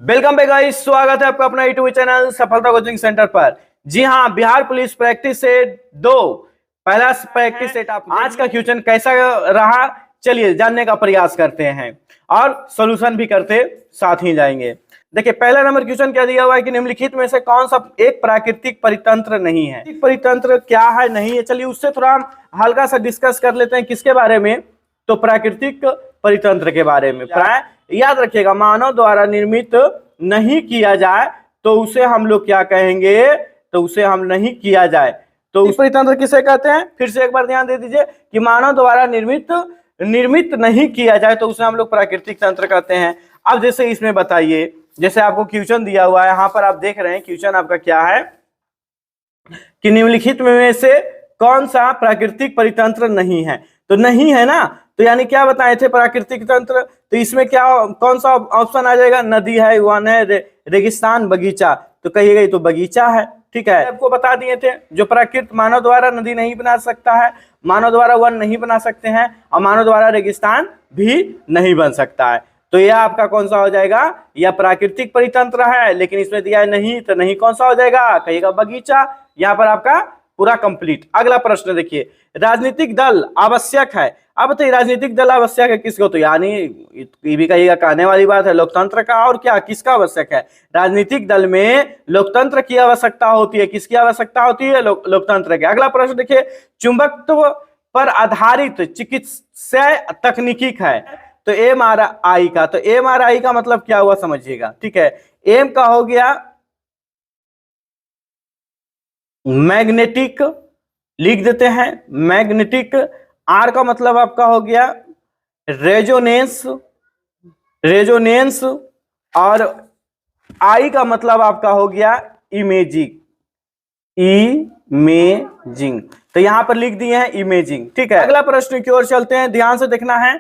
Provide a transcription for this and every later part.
Welcome back guys, स्वागत है आपका अपना यूट्यूब चैनल सफलता कोचिंग सेंटर पर। जी हाँ, बिहार पुलिस प्रैक्टिस सेट 2 पहला प्रैक्टिस सेट आप आज का क्वेश्चन कैसा रहा चलिए जानने का प्रयास करते हैं और सॉल्यूशन भी करते साथ ही जाएंगे। देखिए पहला नंबर क्वेश्चन क्या दिया हुआ है कि निम्नलिखित में से कौन सा एक प्राकृतिक परितंत्र नहीं है। परितंत्र क्या है नहीं है, चलिए उससे थोड़ा हम हल्का सा डिस्कस कर लेते हैं। किसके बारे में? तो प्राकृतिक परितंत्र के बारे में। प्राय याद रखिएगा, मानव द्वारा निर्मित नहीं किया जाए तो उसे हम लोग क्या कहेंगे? तो उसे हम नहीं किया जाए तो उस परितंत्र किसे कहते हैं? फिर से एक बार ध्यान दे दीजिए कि मानव द्वारा निर्मित नहीं किया जाए तो उसे हम लोग प्राकृतिक तंत्र कहते हैं। अब जैसे इसमें बताइए, जैसे आपको क्वेश्चन दिया हुआ है, यहाँ पर आप देख रहे हैं क्वेश्चन आपका क्या है कि निम्नलिखित में से कौन सा प्राकृतिक परितंत्र नहीं है। तो नहीं है ना, तो यानी क्या बताए थे प्राकृतिक तंत्र? तो इसमें क्या कौन सा ऑप्शन आ जाएगा? नदी है, वन है, रेगिस्तान, बगीचा। तो कहिएगा ये तो बगीचा है। ठीक है, आपको बता दिए थे जो प्राकृतिक मानव द्वारा नदी नहीं बना सकता है, मानव द्वारा वन नहीं बना सकते हैं और मानव द्वारा रेगिस्तान भी नहीं बन सकता है। तो यह आपका कौन सा हो जाएगा? यह प्राकृतिक परितंत्र है, लेकिन इसमें दिया है नहीं, तो नहीं कौन सा हो जाएगा? कहिएगा बगीचा। यहाँ पर आपका पूरा कंप्लीट। अगला प्रश्न देखिए, राजनीतिक दल आवश्यक है। अब बताइए राजनीतिक दल आवश्यक है किसको? तो यानी ये भी कहिएगा कहने वाली बात है, लोकतंत्र का। और क्या किसका आवश्यक है? राजनीतिक दल में लोकतंत्र की आवश्यकता होती है। किसकी आवश्यकता होती है? लोकतंत्र की। अगला प्रश्न देखिए, चुंबकत्व पर आधारित चिकित्सा तकनीकी है तो MRI का। तो MRI का मतलब क्या हुआ समझिएगा। ठीक है, एम का हो गया मैग्नेटिक, लिख देते हैं मैग्नेटिक। आर का मतलब आपका हो गया रेजोनेंस और आई का मतलब आपका हो गया इमेजिंग। तो यहां पर लिख दिए हैं इमेजिंग। ठीक है, अगला प्रश्न की ओर चलते हैं, ध्यान से देखना है।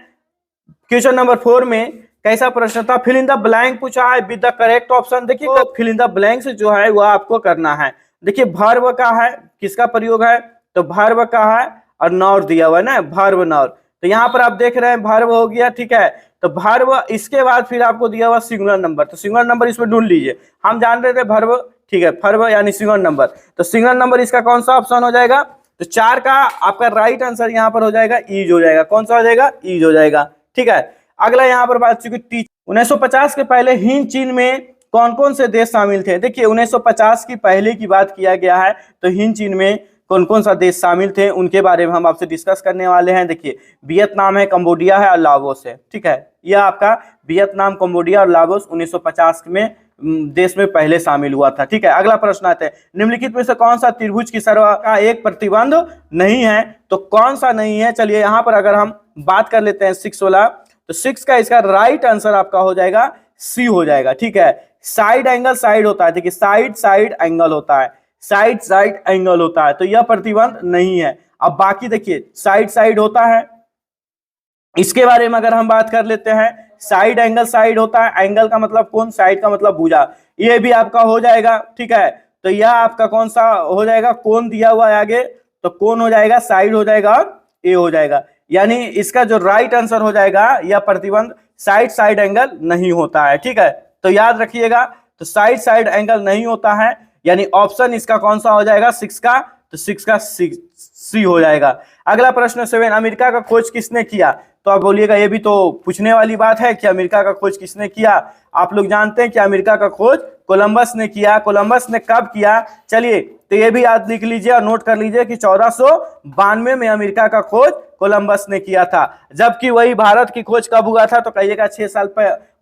क्वेश्चन नंबर 4 में कैसा प्रश्न था? फिल इन द ब्लैंक पूछा है विद द करेक्ट ऑप्शन। देखिए फिल इन द ब्लैंक्स जो है वो आपको करना है। देखिए भर्व का है, किसका प्रयोग है? तो भर्व का है और नौर दिया हुआ है ना, भर्व नौर। तो यहाँ पर आप देख रहे हैं भर्व हो गया। ठीक है, तो भर्व, इसके बाद फिर आपको दिया हुआ सिंगुलर नंबर। तो सिंगुलर नंबर इसमें ढूंढ लीजिए। हम जान रहे थे भर्व, ठीक है, भर्व यानी सिंगुलर नंबर। तो सिंगुलर नंबर इसका कौन सा ऑप्शन हो जाएगा? तो 4 का आपका राइट आंसर यहाँ पर हो जाएगा ईज हो जाएगा। कौन सा हो जाएगा? ईज हो जाएगा। ठीक है, अगला यहाँ पर बात चूंकि 1950 के पहले हिंद चीन में कौन कौन से देश शामिल थे? देखिए 1950 की पहले की बात किया गया है तो हिंद चीन में कौन कौन सा देश शामिल थे उनके बारे में हम आपसे डिस्कस करने वाले हैं। देखिए वियतनाम है, कंबोडिया है और लाओस है। ठीक है, यह आपका वियतनाम, कंबोडिया और लाओस 1950 में देश में पहले शामिल हुआ था। ठीक है, अगला प्रश्न आता है, निम्नलिखित में से कौन सा त्रिभुज की सर्व का एक प्रतिबंध नहीं है? तो कौन सा नहीं है? चलिए यहाँ पर अगर हम बात कर लेते हैं 6 वाला, तो 6 का इसका राइट आंसर आपका हो जाएगा सी हो जाएगा। ठीक है, साइड एंगल साइड होता है। देखिए साइड एंगल होता है, साइड एंगल होता है, तो यह प्रतिबंध नहीं है। अब बाकी देखिए साइड होता है, इसके बारे में अगर हम बात कर लेते हैं, साइड एंगल साइड होता है, एंगल का मतलब कोण, साइड का मतलब भुजा, ये भी आपका हो जाएगा। ठीक है, तो यह आपका कौन सा हो जाएगा? कोण दिया हुआ है आगे, तो कोण हो जाएगा, साइड हो जाएगा और ए हो जाएगा। यानी इसका जो राइट आंसर हो जाएगा, यह प्रतिबंध साइड एंगल नहीं होता है। ठीक है, तो याद रखिएगा, तो साइड एंगल नहीं होता है, यानी ऑप्शन इसका कौन सा हो जाएगा? 6 का। तो 6 का सी हो जाएगा। अगला प्रश्न 7, अमेरिका का खोज किसने किया? तो आप बोलिएगा ये भी तो पूछने वाली बात है कि अमेरिका का खोज किसने किया। आप लोग जानते हैं कि अमेरिका का खोज कोलंबस ने किया। कोलंबस ने कब किया? चलिए तो ये भी याद लिख लीजिए और नोट कर लीजिए कि 1492 में अमेरिका का खोज कोलंबस ने किया था। जबकि वही भारत की खोज कब हुआ था? तो कहिएगा 6 साल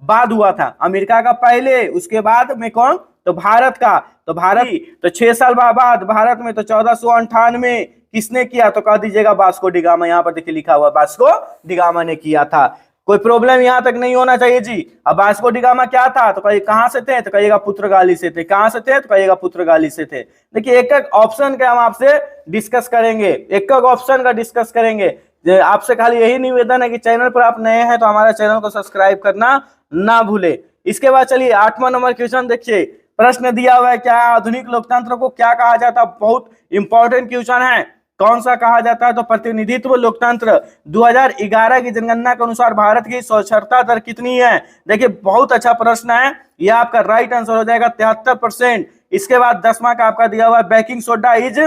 बाद हुआ था। अमेरिका का पहले, उसके बाद में कौन? तो भारत का। तो भारत तो 6 साल बाद भारत में, तो 1498 किसने किया? तो कह दीजिएगा वास्को डी गामा। यहाँ पर देखिए लिखा हुआ वास्को डी गामा ने किया था। कोई प्रॉब्लम यहाँ तक नहीं होना चाहिए जी। अब वास्को डी गामा क्या था? तो कहिए कहां से थे? तो कहिएगा पुर्तगाली से थे। कहां से थे? तो कहिएगा पुर्तगाली से थे। देखिए एक एक ऑप्शन का हम आपसे डिस्कस करेंगे, एक एक ऑप्शन का डिस्कस करेंगे। आपसे खाली यही निवेदन है कि चैनल पर आप नए हैं तो हमारे चैनल को सब्सक्राइब करना ना भूले। इसके बाद चलिए 8वां नंबर क्वेश्चन देखिए, प्रश्न दिया हुआ है क्या? आधुनिक लोकतंत्र को क्या कहा जाता? बहुत इंपॉर्टेंट क्वेश्चन है। कौन सा कहा जाता है? तो प्रतिनिधित्व लोकतंत्र। 2011 की जनगणना के अनुसार भारत की साक्षरता दर कितनी है? देखिए बहुत अच्छा प्रश्न है, यह आपका राइट आंसर हो जाएगा 73%। इसके बाद 10वां का आपका दिया हुआ है बेकिंग सोडा इज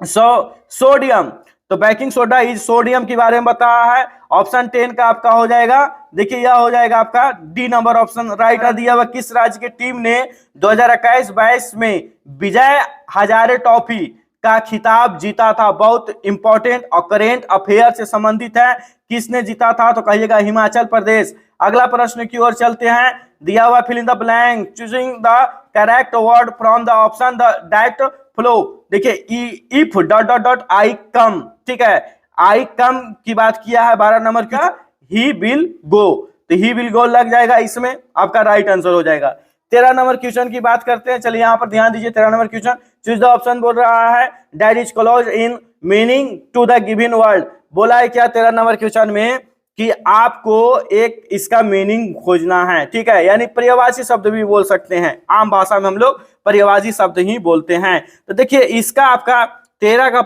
सोडियम, तो बेकिंग सोडा इज सोडियम के बारे में बताया है। ऑप्शन 10 का आपका हो जाएगा, देखिए यह हो जाएगा आपका डी नंबर ऑप्शन राइट दिया हुआ। किस राज्य की टीम ने 2021-22 में विजय हजारे ट्रॉफी का खिताब जीता था? बहुत इंपॉर्टेंट और करेंट अफेयर से संबंधित है। किसने जीता था? तो कहिएगा हिमाचल प्रदेश। अगला प्रश्न की ओर चलते हैं, दिया हुआ fill in the blank, choosing the correct word from the option the direct flow. देखिए if dot dot dot I come, ठीक है, आई कम की बात किया है 12 नंबर का, ही विल गो, तो ही विल गो लग जाएगा इसमें, आपका राइट आंसर हो जाएगा। 13 नंबर क्वेश्चन की बात करते हैं, चलिए यहां पर ध्यान दीजिए। 13 number question, choose the option बोल रहा है that is close in meaning to the given word. बोला है क्या 13 नंबर क्वेश्चन में कि आपको एक इसका मीनिंग खोजना है, ठीक है, यानी पर्यायवाची शब्द भी बोल सकते हैं, आम भाषा में हम लोग पर्यायवाची शब्द ही बोलते हैं। तो देखिए इसका आपका 13 का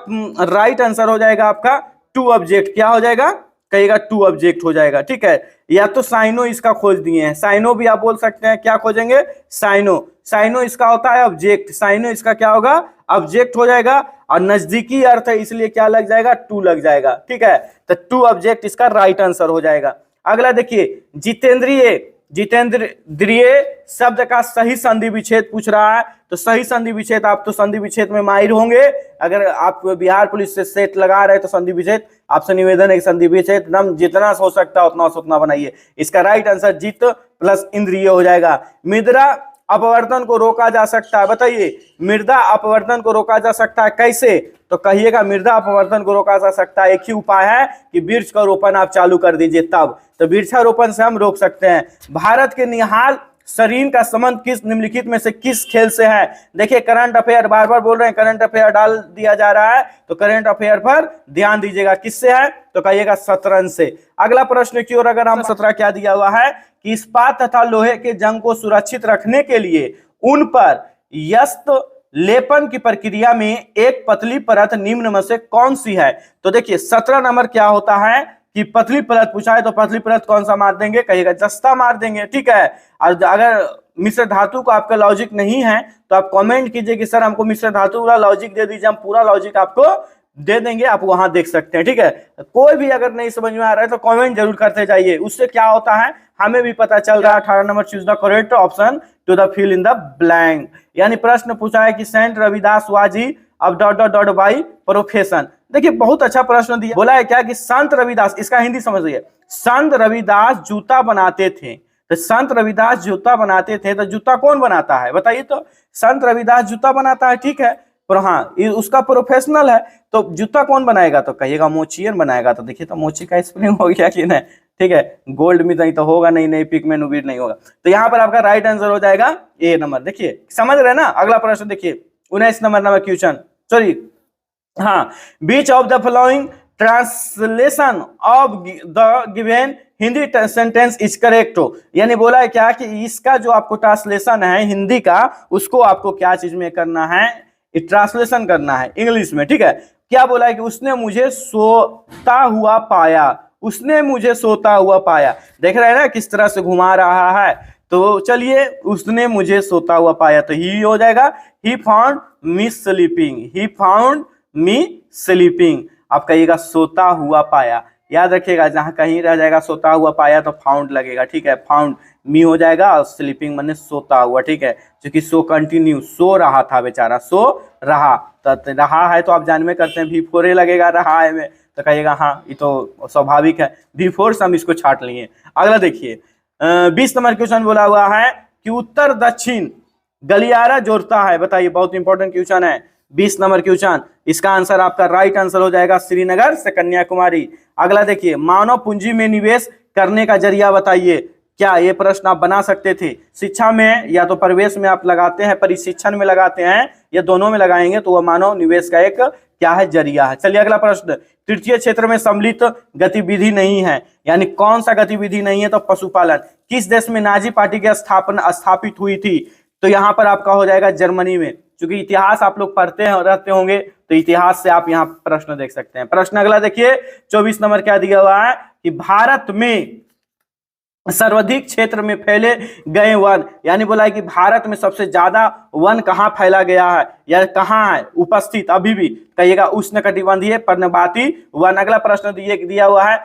राइट आंसर हो जाएगा आपका टू ऑब्जेक्ट। क्या हो जाएगा? कहेगा टू ऑब्जेक्ट हो जाएगा, ठीक है। या तो साइनो इसका खोज दिए हैं, साइनो भी आप बोल सकते हैं। क्या खोजेंगे? साइनो, साइनो इसका होता है ऑब्जेक्ट, साइनो इसका क्या होगा? ऑब्जेक्ट हो जाएगा, और नजदीकी अर्थ है इसलिए क्या लग जाएगा? टू लग जाएगा, ठीक है। तो टू ऑब्जेक्ट इसका राइट आंसर हो जाएगा। अगला देखिए, जितेंद्रिय, जितेंद्रिय शब्द का सही संधि विच्छेद पूछ रहा है। तो सही संधि विच्छेद, आप तो संधि विच्छेद में माहिर होंगे, अगर आप बिहार पुलिस से सेट लगा रहे तो संधि विच्छेद आपसे निवेदन है, संधि विच्छेद एकदम जितना हो सकता है उतना से उतना बनाइए। इसका राइट आंसर जित प्लस इंद्रिय हो जाएगा। मृदा अपवर्तन को रोका जा सकता है, बताइए मृदा अपवर्तन को रोका जा सकता है कैसे? तो कहिएगा मृदा अपवर्तन को रोका जा सकता है, एक ही उपाय है कि वृक्ष का रोपण आप चालू कर दीजिए तब, तो वृक्षारोपण से हम रोक सकते हैं। भारत के निहाल शरीर का संबंध किस निम्नलिखित में से किस खेल से है? देखिए करंट अफेयर, बार बार बोल रहे हैं करंट अफेयर डाल दिया जा रहा है, तो करंट अफेयर पर ध्यान दीजिएगा। किससे है? तो कहिएगा शतरंज से। अगला प्रश्न की ओर अगर हम 17 क्या दिया हुआ है कि इस्पात तथा लोहे के जंग को सुरक्षित रखने के लिए उन पर यस्त लेपन की प्रक्रिया में एक पतली परत निम्न में से कौन सी है? तो देखिए 17 नंबर क्या होता है कि पतली परत पूछा है, तो पतली परत कौन सा मार देंगे? कहिएगा जस्ता मार देंगे, ठीक है। और अगर मिश्र धातु का आपका लॉजिक नहीं है तो आप कमेंट कीजिए कि सर हमको मिश्र धातु वाला लॉजिक दे दीजिए, हम पूरा लॉजिक आपको दे देंगे, आप वहां देख सकते हैं, ठीक है। कोई भी अगर नहीं समझ में आ रहा है तो कमेंट जरूर करते जाइए, उससे क्या होता है हमें भी पता चल रहा है। 18 number, choose the correct option to the fill in the blank, यानी प्रश्न पूछा है कि सेंट रविदास वाजी अब dot dot dot by profession. देखिए बहुत अच्छा प्रश्न दिया, बोला है क्या कि संत रविदास, इसका हिंदी समझिए, संत रविदास जूता बनाते थे। तो संत रविदास जूता बनाते थे, तो जूता कौन बनाता है बताइए? तो संत रविदास जूता बनाता है, ठीक है, पर हाँ उसका प्रोफेशनल है, तो जूता कौन बनाएगा? तो कहिएगा मोचियन बनाएगा। तो देखिए तो मोची का स्पेलिंग हो गया कि नहीं, ठीक है, गोल्ड में नहीं तो होगा नहीं, पिक में नुबीर नहीं होगा। तो यहाँ पर आपका राइट आंसर हो जाएगा ए नंबर। देखिए समझ रहे ना। अगला प्रश्न देखिए 19 नंबर क्वेश्चन, सॉरी हाँ, which of the following translation of the given Hindi sentence is correct हो, यानी बोला है क्या कि इसका जो आपको ट्रांसलेशन है हिंदी का, उसको आपको क्या चीज में करना है? ट्रांसलेशन करना है इंग्लिश में, ठीक है। क्या बोला है कि उसने मुझे सोता हुआ पाया, उसने मुझे सोता हुआ पाया। देख रहे हैं ना किस तरह से घुमा रहा है। तो चलिए उसने मुझे सोता हुआ पाया, तो ही हो जाएगा he found me sleeping, he found me sleeping. आप कहिएगा सोता हुआ पाया, याद रखिएगा जहां कहीं रह जाएगा सोता हुआ पाया तो फाउंड लगेगा, ठीक है। फाउंड मी हो जाएगा और स्लीपिंग माने सोता हुआ, ठीक है, क्योंकि सो कंटिन्यू, सो रहा था बेचारा, सो रहा, तो रहा है तो आप जानवे करते हैं V4 लगेगा रहा है में, तो कहिएगा हाँ ये तो स्वाभाविक है, V4 से हम इसको छाट लिए। अगला देखिए 20 नंबर क्वेश्चन बोला हुआ है कि उत्तर दक्षिण गलियारा जोड़ता है, बताइए बहुत इंपॉर्टेंट क्वेश्चन है 20 नंबर क्वेश्चन। इसका आंसर आपका राइट आंसर हो जाएगा श्रीनगर से कन्याकुमारी। अगला देखिए मानव पूंजी में निवेश करने का जरिया बताइए। क्या ये प्रश्न आप बना सकते थे? शिक्षा में या तो प्रवेश में आप लगाते हैं, परिशिक्षण में लगाते हैं, या दोनों में लगाएंगे तो वह मानव निवेश का एक क्या है? जरिया है। चलिए अगला प्रश्न, तृतीय क्षेत्र में सम्मिलित गतिविधि नहीं है, यानी कौन सा गतिविधि नहीं है? तो पशुपालन। किस देश में नाजी पार्टी की स्थापित हुई थी? तो यहाँ पर आपका हो जाएगा जर्मनी में। क्योंकि इतिहास आप लोग पढ़ते हैं रहते होंगे, तो इतिहास से आप यहाँ प्रश्न देख सकते हैं। प्रश्न अगला देखिए 24 नंबर क्या दिया हुआ है कि भारत में सर्वाधिक क्षेत्र में फैले गए वन, यानी बोला है कि भारत में सबसे ज्यादा वन कहाँ फैला गया है या कहाँ है उपस्थित अभी भी, कहिएगा उष्णकटिबंधीय पर्णपाती वन। अगला प्रश्न दिया हुआ है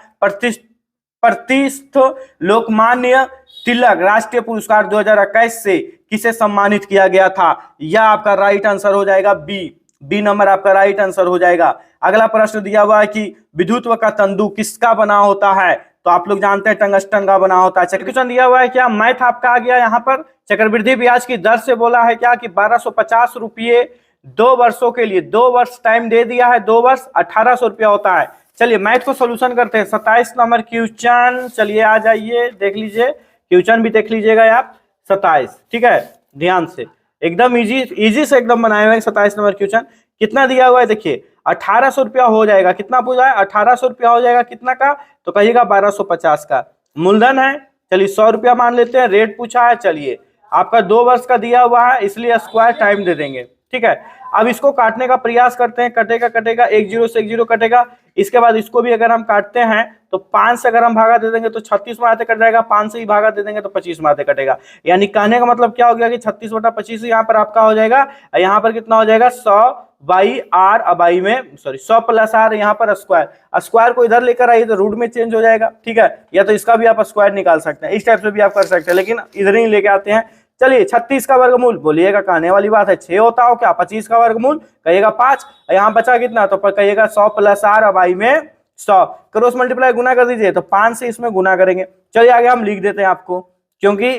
प्रतिष्ठित लोकमान्य तिलक राष्ट्रीय पुरस्कार 2021 से किसे सम्मानित किया गया था? यह आपका राइट आंसर हो जाएगा बी नंबर आपका राइट आंसर हो जाएगा। अगला प्रश्न दिया हुआ है कि विद्युत्व का तंतु किसका बना होता है? तो आप लोग जानते हैं टंगस्टन का बना होता है। क्वेश्चन दिया हुआ है क्या? मैथ आपका आ गया यहाँ पर। चक्रवृद्धि ब्याज की दर से बोला है क्या कि 1250 रुपये 2 वर्षों के लिए, 2 वर्ष टाइम दे दिया है, 2 वर्ष 1800 रुपया होता है। चलिए मैथ को सोल्यूशन करते हैं। 27 नंबर क्वेश्चन, चलिए आ जाइए देख लीजिए, क्वेश्चन भी देख लीजिएगा आप 27, ठीक है, ध्यान से एकदम इजी से एकदम बनाए हुए 27 नंबर क्वेश्चन। कितना दिया हुआ है देखिए 1800 रुपया हो जाएगा, कितना पूछा है 1800 रुपया हो जाएगा, कितना का? तो कहिएगा 1250 का। मूलधन है, चलिए 100 रुपया मान लेते हैं। रेट पूछा है, चलिए आपका 2 वर्ष का दिया हुआ है इसलिए स्क्वायर टाइम दे देंगे, ठीक है। अब इसको काटने का प्रयास करते हैं, कटेगा एक जीरो से एक जीरो कटेगा। इसके बाद इसको भी अगर हम काटते हैं तो 5 से अगर हम भागा दे देंगे तो 36 मारते कट जाएगा, 5 से ही भागा दे देंगे तो 25 मारते कटेगा। यानी कहने का मतलब क्या हो गया कि 36/25 यहाँ पर आपका हो जाएगा, यहाँ पर कितना हो जाएगा 100 बाई आर, अबाई में सॉरी 100 प्लस आर, यहाँ पर स्क्वायर को इधर लेकर आइए तो रूट में चेंज हो जाएगा, ठीक है। या तो इसका भी आप स्क्वायर निकाल सकते हैं, इस टाइप से भी आप कर सकते हैं, लेकिन इधर ही लेके आते हैं। चलिए 36 का वर्गमूल बोलिएगा, कहने वाली बात है 6 होता हो क्या? 25 का वर्गमूल कहिएगा 5, यहाँ बचा कितना? तो कहिएगा 100 प्लस आर, अबाई में 100, क्रॉस मल्टीप्लाई गुना कर दीजिए तो 5 से इसमें गुना करेंगे। चलिए आगे हम लिख देते हैं आपको, क्योंकि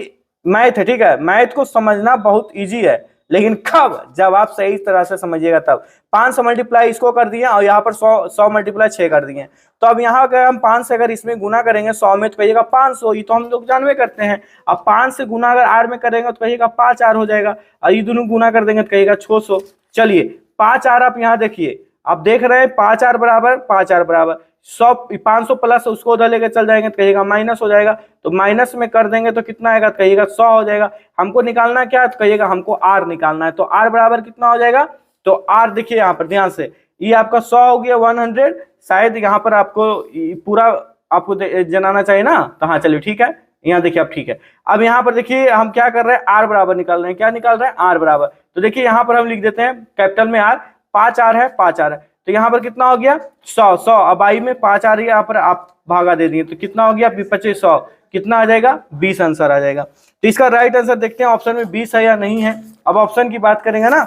मैथ है, ठीक है। मैथ को समझना बहुत ईजी है, लेकिन कब? जब आप सही तरह से समझिएगा तब। 5 से मल्टीप्लाई इसको कर दिए और यहाँ पर 100 मल्टीप्लाई 6 कर दिए। तो अब यहाँ अगर हम 5 से अगर इसमें गुना करेंगे 100 में तो कहिएगा 500, ये तो हम लोग जानवे करते हैं। अब 5 से गुना अगर आर में करेंगे तो कहिएगा 5 आर हो जाएगा, और ये दोनों गुना कर देंगे तो कहिएगा 600। चलिए 5 आर आप यहाँ देखिए, आप देख रहे हैं 5 आर बराबर 100, 500 प्लस उसको उधर लेके चल जाएंगे तो कहिएगा माइनस हो जाएगा, तो माइनस में कर देंगे तो कितना आएगा? तो कहिएगा 100 हो जाएगा। हमको निकालना क्या है? तो कहिएगा हमको आर निकालना है, तो आर बराबर कितना हो जाएगा? तो आर देखिए यहाँ पर ध्यान से, ये आपका 100 हो गया 100, शायद यहाँ पर आपको पूरा आपको जनाना चाहिए ना, तो हाँ चलिए ठीक है, यहाँ देखिए आप ठीक है। अब यहाँ पर देखिए हम क्या कर रहे हैं? आर बराबर निकाल रहे हैं। क्या निकाल रहे हैं? आर बराबर। तो देखिए यहाँ पर हम लिख देते हैं कैपिटल में आर, 5 आर है, 5 आर है, तो यहाँ पर कितना हो गया 100, अब आई में 5 आ रही है, यहाँ पर आप भागा दे दिए तो कितना हो गया 25, 100 कितना आ जाएगा? 20 आंसर आ जाएगा। तो इसका राइट आंसर देखते हैं ऑप्शन में 20 है या नहीं है। अब ऑप्शन की बात करेंगे ना,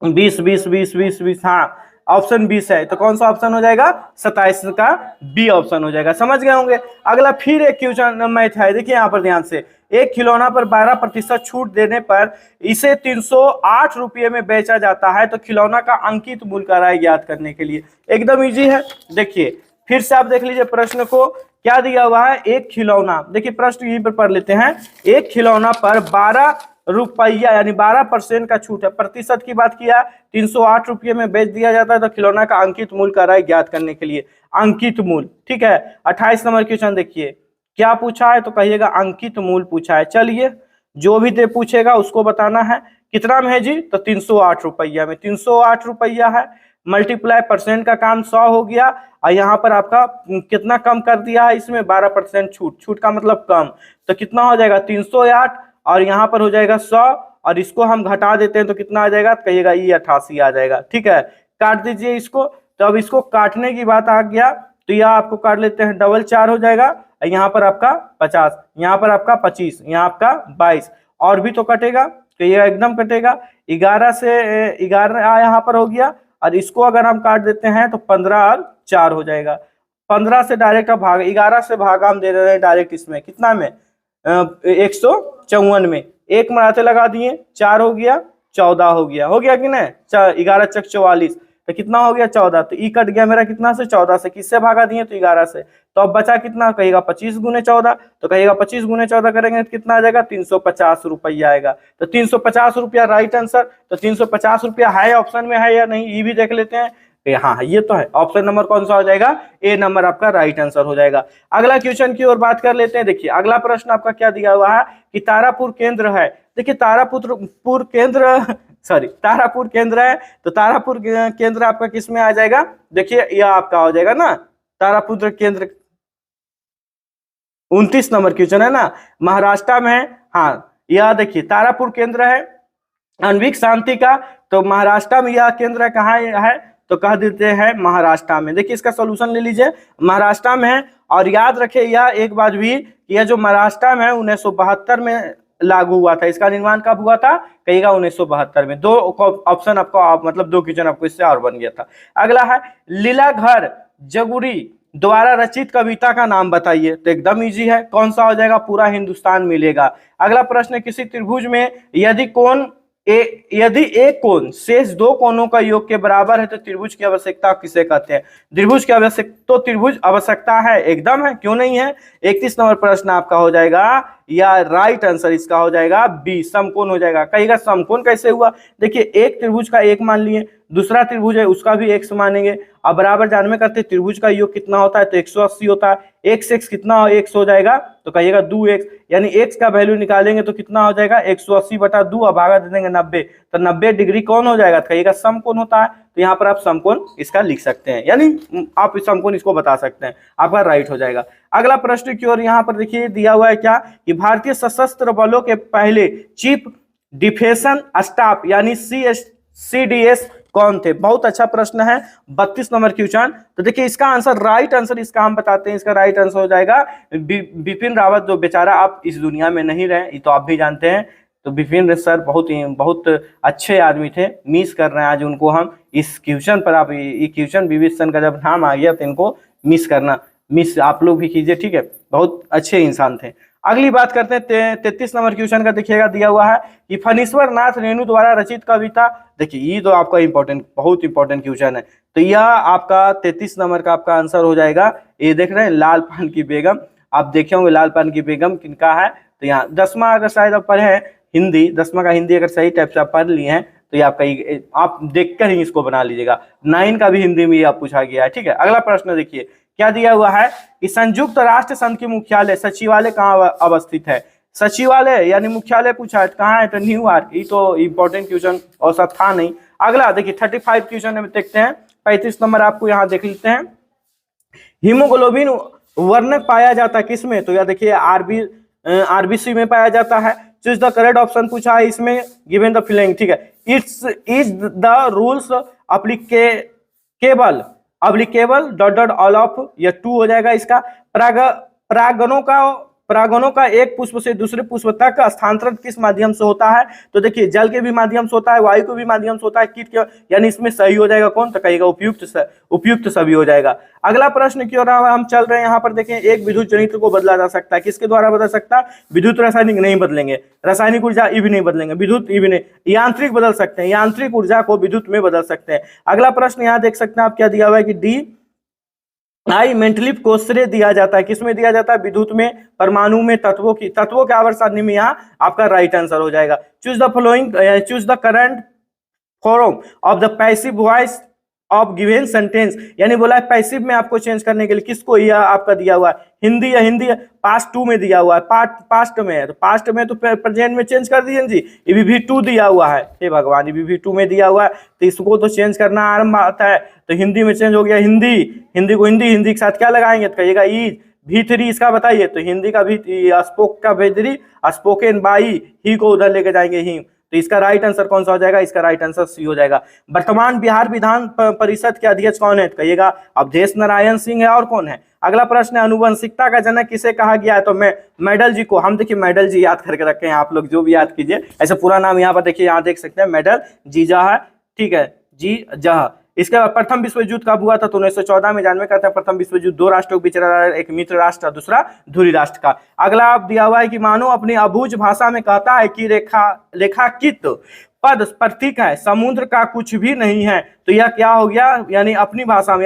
20, हाँ ऑप्शन 20 है, तो कौन सा ऑप्शन हो जाएगा? 27 का बी ऑप्शन हो जाएगा। समझ गए होंगे। अगला फिर एक क्वेश्चन मैथ है, देखिए यहाँ पर ध्यान से, एक खिलौना पर 12% छूट देने पर इसे 308 रुपये में बेचा जाता है, तो खिलौना का अंकित मूल्य का राय ज्ञात करने के लिए एकदम इजी है। देखिए फिर से आप देख लीजिए प्रश्न को, क्या दिया हुआ है? एक खिलौना, देखिए प्रश्न यहीं पर पढ़ लेते हैं। एक खिलौना पर 12 रुपया यानी 12% का छूट है, प्रतिशत की बात किया 308 रुपये में बेच दिया जाता है, तो खिलौना का अंकित मूल्य का राय ज्ञात करने के लिए अंकित मूल्य, ठीक है। 28 नंबर क्वेश्चन देखिए क्या पूछा है, तो कहिएगा अंकित मूल्य पूछा है। चलिए जो भी दे पूछेगा उसको बताना है। कितना में है जी? तो 308 रुपया में, 308 रुपया है, मल्टीप्लाई परसेंट का काम 100 हो गया, और यहाँ पर आपका कितना कम कर दिया है इसमें? 12% छूट, छूट का मतलब कम, तो कितना हो जाएगा 308, और यहाँ पर हो जाएगा 100, और इसको हम घटा देते हैं तो कितना आ जाएगा? कहिएगा ये 88 आ जाएगा, ठीक है। काट दीजिए इसको। तो अब इसको काटने की बात आ गया, तो यह आपको काट लेते हैं, डबल 4 हो जाएगा, यहाँ पर आपका 50, यहाँ पर आपका 25, यहाँ आपका 22, और भी तो कटेगा, तो ये एकदम कटेगा। 11 से 11 यहाँ पर हो गया, और इसको अगर हम काट देते हैं तो 15 और 4 हो जाएगा। 15 से डायरेक्ट आप भाग, 11 से भागा हम दे रहे हैं डायरेक्ट इसमें, कितना में? 154 में, एक मराते लगा दिए, 4 हो गया, 14 हो गया कि नहीं? 11 चक 44, तो कितना हो गया 14, तो ई कट गया मेरा कितना से? 14 से। किससे भागा दिए? तो 11 से। तो अब बचा कितना? कहिएगा 25 गुने 14, तो कहिएगा 25 गुने 14 करेंगे तो कितना आ जाएगा? 350 रुपया आएगा। तो 350 रुपया राइट आंसर। तो 350 रुपया है ऑप्शन में है या नहीं, ये भी देख लेते हैं। हाँ ये तो है, ऑप्शन नंबर कौन सा हो जाएगा, ए नंबर आपका राइट आंसर हो जाएगा। अगला क्वेश्चन की ओर बात कर लेते हैं। देखिए अगला प्रश्न आपका क्या दिया हुआ है कि तारापुर केंद्र है। देखिए तारापुर केंद्र तारापुर केंद्र है, तो तारापुर केंद्र आपका किस में आ जाएगा, देखिए यह आपका हो जाएगा ना तारापुर केंद्र, 29 नंबर क्वेश्चन है ना, महाराष्ट्र में है। हाँ यह देखिए तारापुर केंद्र है आणविक शांति का, तो महाराष्ट्र में यह केंद्र कहाँ है, तो कह देते हैं महाराष्ट्र में। देखिए इसका सॉल्यूशन ले लीजिए, महाराष्ट्र में है। और याद रखिए यह एक बात भी, यह जो महाराष्ट्र में 1972 में लागू हुआ था, इसका निर्माण कब हुआ था, कहिएगा 1972 में। दो ऑप्शन आपको मतलब दो क्वेश्चन आपको इससे और बन गया था। अगला है लीलाधर जगुरी द्वारा रचित कविता का नाम बताइए, तो एकदम इजी है, कौन सा हो जाएगा, पूरा हिंदुस्तान मिलेगा। अगला प्रश्न, किसी त्रिभुज में यदि एक कोण शेष दो कोणों का योग के बराबर है तो त्रिभुज की आवश्यकता किसे कहते हैं, त्रिभुज की आवश्यकता, तो त्रिभुज आवश्यकता है, एकदम है, क्यों नहीं है। 31 नंबर प्रश्न आपका हो जाएगा, या राइट आंसर इसका हो जाएगा बी, समकोण हो जाएगा। कहिएगा समकोण कैसे हुआ, देखिए एक त्रिभुज का एक मान लिए, दूसरा त्रिभुज है उसका भी x मानेंगे, अब बराबर जानवे करते त्रिभुज का योग कितना होता है, तो 180 होता है, x x कितना x हो जाएगा, तो कहिएगा 2x, यानी x का वैल्यू निकालेंगे तो कितना हो जाएगा 180/2, अब भागा दे देंगे 90, तो 90 डिग्री कौन हो जाएगा, तो कहिएगा समकोण होता है। तो यहाँ पर आप समकोण इसका लिख सकते हैं, यानी आप इस समकोण इसको बता सकते हैं, आपका राइट हो जाएगा। अगला प्रश्न की ओर यहाँ पर देखिए दिया हुआ है क्या, कि भारतीय सशस्त्र बलों के पहले चीफ डिफेंस स्टाफ यानी CDS कौन थे, बहुत अच्छा प्रश्न है, 32 नंबर क्वेश्चन। तो देखिए इसका आंसर, राइट आंसर इसका हम बताते हैं, इसका राइट आंसर हो जाएगा बिपिन रावत, जो बेचारा आप इस दुनिया में नहीं रहे, ये तो आप भी जानते हैं। तो बिपिन सर बहुत अच्छे आदमी थे, मिस कर रहे हैं आज उनको हम इस क्वेश्चन पर। आप ये क्वेश्चन विभीषण का जब नाम आ गया तो इनको मिस आप लोग भी कीजिए, ठीक है, बहुत अच्छे इंसान थे। अगली बात करते हैं 33 नंबर क्वेश्चन का, देखिएगा दिया हुआ है कि फणीश्वर नाथ रेणु द्वारा रचित कविता। देखिए ये तो आपका बहुत इंपॉर्टेंट क्वेश्चन है, तो यह आपका 33 नंबर का आपका आंसर हो जाएगा। ये देख रहे हैं लाल पान की बेगम, आप देखे होंगे लाल पान की बेगम किनका है, तो यहाँ 10वां अगर शायद आप पढ़े हैं हिंदी, 10वां का हिंदी अगर सही टाइप से आप पढ़ लिए हैं तो ये आपका, आप देखकर ही इसको बना लीजिएगा। 9 का भी हिंदी में आप पूछा गया है, ठीक है। अगला प्रश्न देखिए क्या दिया हुआ है कि संयुक्त राष्ट्र संघ की मुख्यालय सचिवालय कहाँ अवस्थित है, सचिवालय यानी मुख्यालय पूछा है कहाँ है, तो न्यूयॉर्क। ये तो इंपॉर्टेंट क्वेश्चन और सब था नहीं। अगला देखिए 35 क्वेश्चन में देखते हैं, 35 नंबर आपको यहाँ देख लेते हैं। हीमोग्लोबिन वर्णक पाया जाता है किसमें, तो यह देखिए RBC में पाया जाता है। चूज द करेक्ट ऑप्शन पूछा है इसमें, गिवन द फॉलोइंग, ठीक है। Is the rules applicable all of, यह 2 हो जाएगा इसका। परागणों का एक पुष्प से दूसरे पुष्प तक स्थानांतरण किस माध्यम से होता है, तो देखिए जल के भी माध्यम से होता है, वायु के भी माध्यम से होता है, कीट के, यानी इसमें सही हो जाएगा कौन, तो कहिएगा उपयुक्त सभी हो जाएगा। अगला प्रश्न की ओर हम चल रहे हैं, यहाँ पर देखें एक विद्युत जनित्र को बदला जा सकता है, किसके द्वारा बदल सकता है, विद्युत रासायनिक नहीं बदलेंगे, रासायनिक ऊर्जा ये भी नहीं बदलेंगे, विद्युत ये भी नहीं, यांत्रिक बदल सकते हैं, यांत्रिक ऊर्जा को विद्युत में बदल सकते हैं। अगला प्रश्न यहाँ देख सकते हैं आप क्या दिया हुआ है कि डी मेंटलिप को श्रेय दिया जाता है, किसमें दिया जाता है, विद्युत में, परमाणु में, तत्वों के आवर्त सारणी में, यहाँ आपका राइट आंसर हो जाएगा। Choose the current form of the passive voice of given sentence, यानी बोला है पैसिव में आपको चेंज करने के लिए किसको, यह आपका दिया हुआ है हिंदी है, पास्ट 2 में दिया हुआ है, पास्ट में है, तो पास्ट में तो प्रेजेंट में चेंज कर दीजिए जी, EBV2 दिया हुआ है, हे भगवान EBV2 में दिया हुआ है, तो इसको तो चेंज करना आरंभ आता है, तो हिंदी में चेंज हो गया हिंदी को हिंदी के साथ क्या लगाएंगे, तो कहिएगा V3 इसका बताइए, तो हिंदी का भी स्पोक का V3, स्पोकन बाई ही को उधर लेके जाएंगे ही, तो इसका राइट आंसर कौन सा हो जाएगा, इसका राइट आंसर सी हो जाएगा। वर्तमान बिहार विधान परिषद के अध्यक्ष कौन है, तो कहिएगा अवधेश नारायण सिंह है, और कौन है। अगला प्रश्न है अनुवंशिकता का जनक किसे कहा गया है, तो मैं मेडल जी को, हम देखिए मेडल जी याद करके रखे हैं, आप लोग जो भी याद कीजिए, ऐसे पूरा नाम यहाँ पर देखिए, यहाँ देख सकते हैं मेडल जी जहा, ठीक है, जी जहा। इसके बाद प्रथम विश्व युद्ध कब हुआ था, तो 1914 में जानवे करते हैं। प्रथम विश्व युद्ध 2 राष्ट्रों के बीच रहा, एक मित्र राष्ट्र दूसरा धुरी राष्ट्र का। अगला आप दिया हुआ है कि मानो अपनी अबूझ भाषा में कहता है कि रेखाकित पद प्रतीक है, समुद्र का कुछ भी नहीं है, तो यह क्या हो गया, यानी अपनी भाषा में,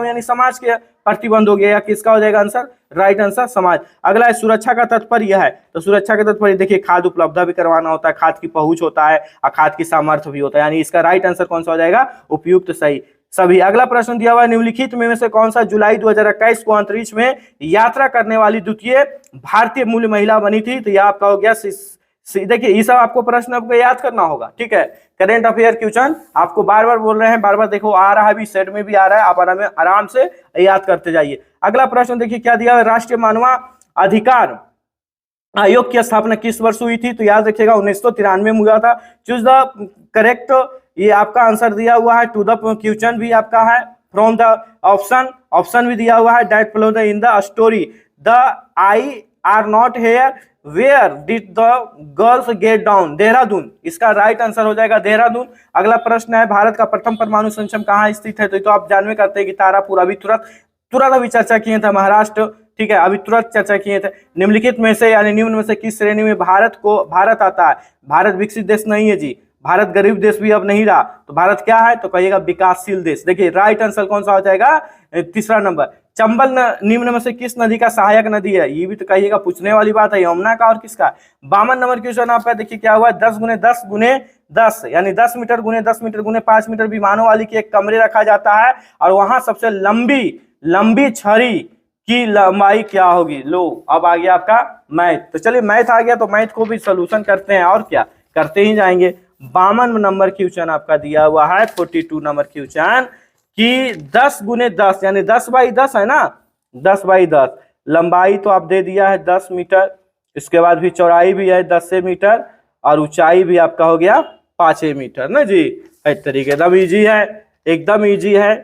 यानी समाज के प्रतिबंध हो गया, या किसका हो जाएगा आंसर, राइट आंसर समाज। अगला है सुरक्षा का तात्पर्य है, तो सुरक्षा का तात्पर्य देखिए खाद उपलब्ध भी करवाना होता है, खाद की पहुंच होता है, और खाद की सामर्थ्य भी होता है, यानी इसका राइट आंसर कौन सा हो जाएगा, उपयुक्त सही। सभी। अगला प्रश्न दिया हुआ है, निम्नलिखित में से कौन सा जुलाई 2021 को अंतरिक्ष में यात्रा करने वाली द्वितीय भारतीय मूल महिला बनी थी? तो यह आपका हो गया देखिए ये सब आपको प्रश्न आपको याद करना होगा, ठीक है। करेंट अफेयर क्वेश्चन आपको बार बार बोल रहे हैं, बार बार देखो आ रहा है, अभी सेट में भी आ रहा है, आप आराम से याद करते जाइए। अगला प्रश्न देखिए क्या दिया है, राष्ट्रीय मानवाधिकार आयोग की स्थापना किस वर्ष हुई थी? तो याद रखिएगा 1993 में हुआ था। चूज द करेक्ट, ये आपका आंसर दिया हुआ है। टू द क्वेश्चन भी आपका है, फ्रॉम द ऑप्शन भी दिया हुआ है। That flow the in the story the I are not here where did the girls get down? Dehradun, इसका राइट आंसर हो जाएगा देहरादून। अगला प्रश्न है, भारत का प्रथम परमाणु संयंत्र कहाँ स्थित है? तो आप जानवे करते हैं कि तारापुर, अभी तुरंत अभी चर्चा किए थे, महाराष्ट्र, ठीक है, अभी तुरंत चर्चा किए थे। निम्नलिखित में से यानी निम्न में से किस श्रेणी में भारत आता है? भारत विकसित देश नहीं है जी, भारत गरीब देश भी अब नहीं रहा, तो भारत क्या है? तो कहिएगा विकासशील देश। देखिए राइट आंसर कौन सा हो जाएगा? तीसरा नंबर। चंबल निम्न में से किस नदी का सहायक नदी है? ये भी तो कहिएगा पूछने वाली बात है, यमुना का और किसका? 52 नंबर क्वेश्चन आपका देखिए क्या हुआ, 10 गुने 10 गुने 10 यानी 10 मीटर गुने 10 मीटर गुने 5 मीटर विमानों वाली की एक कमरे रखा जाता है, और वहां सबसे लंबी छड़ी की लंबाई क्या होगी? लो अब आ गया आपका मैथ। तो चलिए मैथ आ गया तो मैथ को भी सोल्यूशन करते हैं, और क्या करते ही जाएंगे। 52 नंबर क्वेश्चन आपका दिया हुआ है, 42 नंबर क्वेश्चन कि 10 गुने 10 यानी 10 बाई 10 है ना, 10 बाई 10 लंबाई तो आप दे दिया है 10 मीटर, इसके बाद भी चौड़ाई भी है 10 मीटर, और ऊंचाई भी आपका हो गया 5 मीटर ना जी। इस तरीके एकदम इजी है, एकदम इजी है।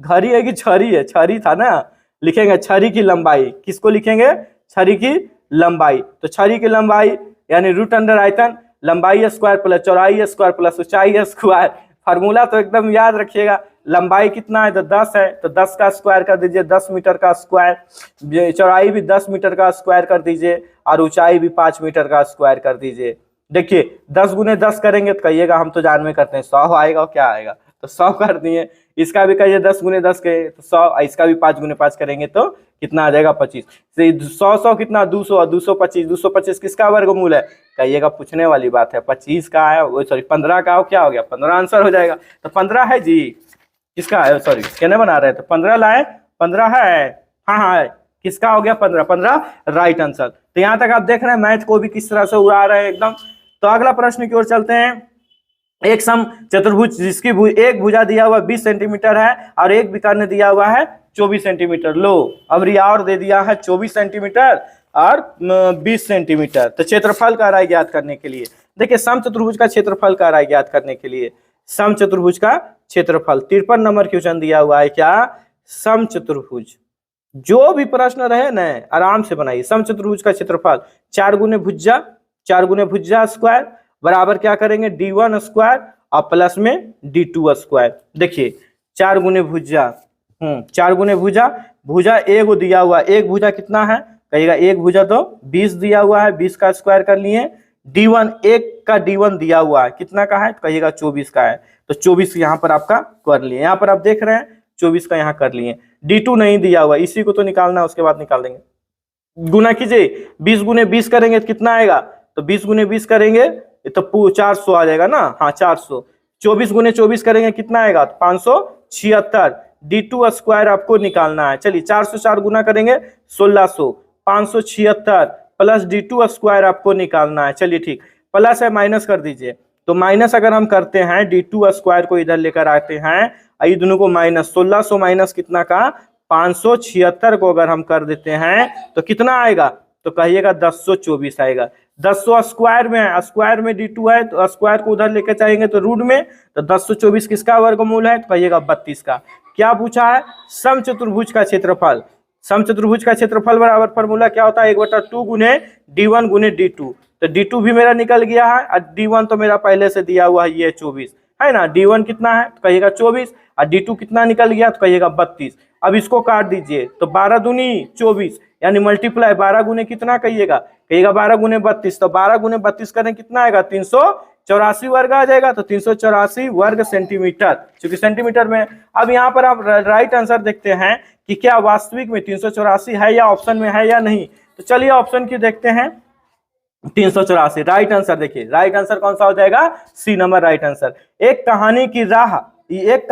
घड़ी है कि छड़ी है? छड़ी था ना, लिखेंगे छड़ी की लंबाई, किसको लिखेंगे? छड़ी की लंबाई। तो छड़ी की लंबाई यानी रूट अंडर आयतन, लंबाई स्क्वायर प्लस चौड़ाई स्क्वायर प्लस ऊंचाई स्क्वायर। फार्मूला तो एकदम याद रखिएगा। लंबाई कितना है? तो 10 है, तो 10 का स्क्वायर कर दीजिए, 10 मीटर का स्क्वायर। चौड़ाई भी 10 मीटर का स्क्वायर कर दीजिए, और ऊंचाई भी 5 मीटर का स्क्वायर कर दीजिए। देखिए 10 गुने 10 करेंगे तो कहिएगा हम तो जानवे करते हैं 100 आएगा, और क्या आएगा? तो 100 कर दिए। इसका भी कहिए 10 गुने 10 के तो 100, इसका भी 5 गुने 5 करेंगे तो कितना आ जाएगा? 25। 100 कितना? 200, 225, 225 किसका वर्गमूल है? कहिएगा पूछने वाली बात है, 25 का है, वो सॉरी 15 का हो, क्या हो गया? 15 आंसर हो जाएगा। तो 15 है जी, किसका है? सॉरी कहने बना रहे तो 15 लाए, 15 है, हाँ है, किसका हो गया? 15 राइट आंसर। तो यहाँ तक आप देख रहे हैं मैथ को भी किस तरह से उड़ा रहे हैं एकदम। तो अगला प्रश्न की ओर चलते हैं। एक सम चतुर्भुज जिसकी एक भुजा दिया हुआ 20 सेंटीमीटर है और एक विकर्ण दिया हुआ है 24 सेंटीमीटर। लो अब रिया और दे दिया है 24 सेंटीमीटर और 20 सेंटीमीटर। तो क्षेत्रफल का राय ज्ञात करने के लिए देखिए सम चतुर्भुज का क्षेत्रफल का राय ज्ञात करने के लिए सम चतुर्भुज का क्षेत्रफल 53 नंबर क्वेश्चन दिया हुआ है। क्या? सम चतुर्भुज जो भी प्रश्न रहे ना आराम से बनाइए। सम चतुर्भुज का क्षेत्रफल 4 गुने भुजा स्क्वायर बराबर क्या करेंगे? d1 स्क्वायर और प्लस में d2 स्क्वायर। देखिए 4 गुने भुजा 4 गुने भुजा एक दिया हुआ, एक भुजा कितना है? कहिएगा एक भुजा तो 20 दिया हुआ है, 20 का स्क्वायर कर लिए। d1 एक का d1 दिया हुआ है, कितना का है? कहिएगा 24 का है, तो 24 यहाँ पर आपका कर लिए। यहाँ पर आप देख रहे हैं 24 का यहाँ कर लिए। d2 नहीं दिया हुआ, इसी को तो निकालना है, उसके बाद निकाल देंगे। गुना कीजिए 20 गुने 20 करेंगे तो कितना आएगा? तो 20 गुने 20 करेंगे तो 400 आ जाएगा ना। हाँ 400। 24 गुने 24 करेंगे कितना आएगा? 576। d2 स्क्वायर आपको निकालना है। चलिए 404 गुना करेंगे 1600, 576 प्लस d2 स्क्वायर आपको निकालना है। चलिए ठीक, प्लस है माइनस कर दीजिए। तो माइनस अगर हम करते हैं d2 स्क्वायर को इधर लेकर आते हैं, ये दोनों को माइनस 1600 माइनस कितना का? 576 को अगर हम कर देते हैं तो कितना आएगा? तो कहिएगा 1024 आएगा। 10 स्क्वायर में है, स्क्वायर में d2 है तो स्क्वायर को उधर लेके जाएंगे तो रूट में, तो 1024 किसका वर्गमूल है? तो कहिएगा 32 का। क्या पूछा है? सम चतुर्भुज का क्षेत्रफल। सम चतुर्भुज का क्षेत्रफल बराबर फॉर्मूला क्या होता है? 1/2 गुने d1 गुने d2। तो d2 भी मेरा निकल गया है और d1 तो मेरा पहले से दिया हुआ है, ये 24 है ना। d1 कितना है? तो कहिएगा 24 और d2 कितना निकल गया? तो कहिएगा 32। अब इसको काट दीजिए तो 12 दूनी 24 यानी मल्टीप्लाई 12 गुने कितना? कहिएगा 12 गुने 32। तो 12 गुने 32 करें कितना आएगा? 384 वर्ग आ जाएगा। तो 384 वर्ग सेंटीमीटर, क्योंकि सेंटीमीटर में। अब यहाँ पर आप राइट आंसर देखते हैं कि क्या वास्तविक में 384 है या ऑप्शन में है या नहीं। तो चलिए ऑप्शन की देखते हैं। 384 राइट आंसर। देखिए राइट आंसर कौन सा हो जाएगा? C number right answer. एक कहानी की राह एक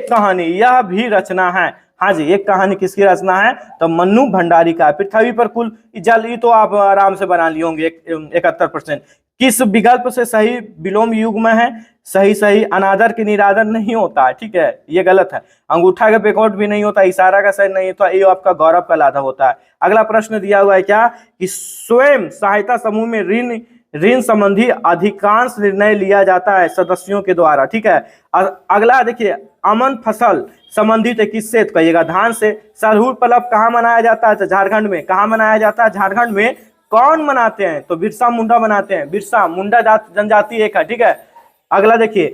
कहानी यह भी रचना है। हाँ जी, एक कहानी किसकी रचना है? तो मन्नू भंडारी का। पृथ्वी पर कुल जल, ये तो आप आराम से बना लिए होंगे 71%। किस विकल्प से सही विलोम युग्म है? सही अनादर की निरादर नहीं होता है, ठीक है, ये गलत है। अंगूठा का बैकवर्ड भी नहीं होता, इशारा का सही नहीं होता, ये आपका गौरव का लाघव होता है। अगला प्रश्न दिया हुआ है क्या कि स्वयं सहायता समूह में ऋण संबंधी अधिकांश निर्णय लिया जाता है सदस्यों के द्वारा, ठीक है। अगला देखिए, अमन फसल संबंधित है किससे? तो कहिएगा धान से। सरहुल पर्व कहाँ मनाया जाता है? तो झारखंड में। कहाँ मनाया जाता है? झारखंड में। कौन मनाते हैं? तो बिरसा मुंडा मनाते हैं। बिरसा मुंडा जनजाति एक है, ठीक है। अगला देखिए,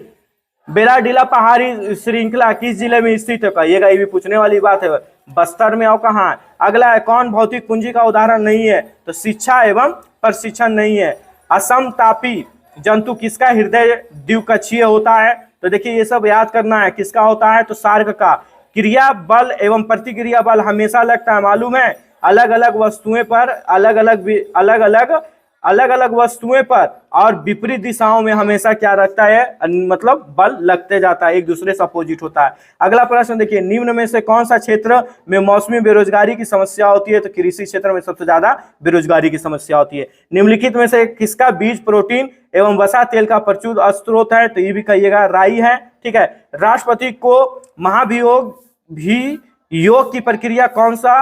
बेलाडीला पहाड़ी श्रृंखला किस जिले में स्थित है? कहिएगा, ये भी पूछने वाली बात है, बस्तर में और कहाँ है? अगला है, कौन भौतिक पूंजी का उदाहरण नहीं है? तो शिक्षा एवं प्रशिक्षण नहीं है। असमतापी जंतु किसका हृदय द्विकक्षीय होता है? तो देखिए, ये सब याद करना है, किसका होता है? तो सार्क का। क्रिया बल एवं प्रतिक्रिया बल हमेशा लगता है, मालूम है? अलग अलग वस्तुएं पर अलग अलग वस्तुएं पर और विपरीत दिशाओं में हमेशा क्या रखता है? मतलब बल लगते जाता है, एक दूसरे से अपोजिट होता है। अगला प्रश्न देखिए, निम्न में से कौन सा क्षेत्र में मौसमी बेरोजगारी की समस्या होती है? तो कृषि क्षेत्र में सबसे ज्यादा बेरोजगारी की समस्या होती है। निम्नलिखित में से किसका बीज प्रोटीन एवं वसा तेल का प्रचुर स्रोत है? तो ये भी कहिएगा राई है, ठीक है। राष्ट्रपति को महाभियोग भी योग की प्रक्रिया कौन सा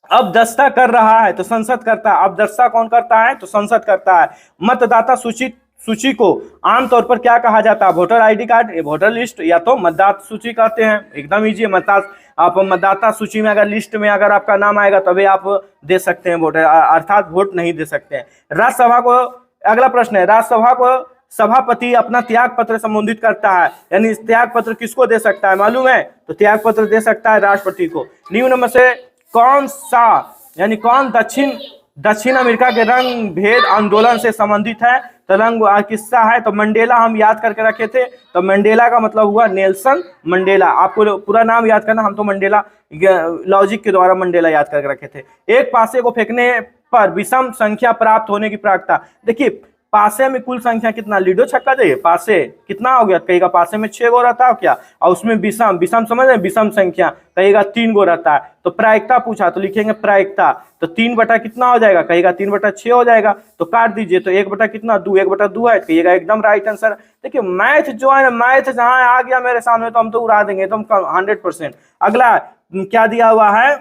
अब दस्ता कर रहा है? तो संसद करता है। अब दस्ता कौन करता है? तो संसद करता है। मतदाता सूची को आमतौर पर क्या कहा जाता है? Voter ID card, voter list, या तो मतदाता सूची कहते हैं। एकदम इजी है। आप मतदाता सूची में अगर लिस्ट में अगर आपका नाम आएगा तभी आप दे सकते हैं वोटर, अर्थात वोट नहीं दे सकते हैं। राज्यसभा को, अगला प्रश्न है, राज्यसभा को सभापति अपना त्याग पत्र संबोधित करता है, यानी त्याग पत्र किसको दे सकता है मालूम है? तो त्याग पत्र दे सकता है राष्ट्रपति को। निम्न में से कौन सा, यानी कौन दक्षिण अमेरिका के रंग भेद आंदोलन से संबंधित है? तो रंग किस्सा है, तो मंडेला हम याद करके रखे थे। तो मंडेला का मतलब हुआ नेल्सन मंडेला। आपको पूरा नाम याद करना, हम तो मंडेला लॉजिक के द्वारा मंडेला याद करके रखे थे। एक पासे को फेंकने पर विषम संख्या प्राप्त होने की प्राप्तता। देखिए, पासे में कुल संख्या कितना? लीडो छक्का जाइए, पासे कितना हो गया? कहेगा पासे में 6 गो रहता है क्या? और उसमें विषम समझ रहे, विषम संख्या कहेगा 3 गो रहता है। तो प्रायिकता पूछा तो लिखेंगे प्रायिकता, तो 3 बटा कितना हो जाएगा? कहेगा 3 बटा 6 हो जाएगा। तो काट दीजिए, तो 1 बटा कितना? 2, 1 बटा 2 है, कहिएगा एकदम राइट आंसर। देखिए, मैथ जो है ना, मैथ जहां आ गया मेरे सामने तो हम तो उड़ा देंगे, तो हम 100%। अगला क्या दिया हुआ है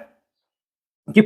कि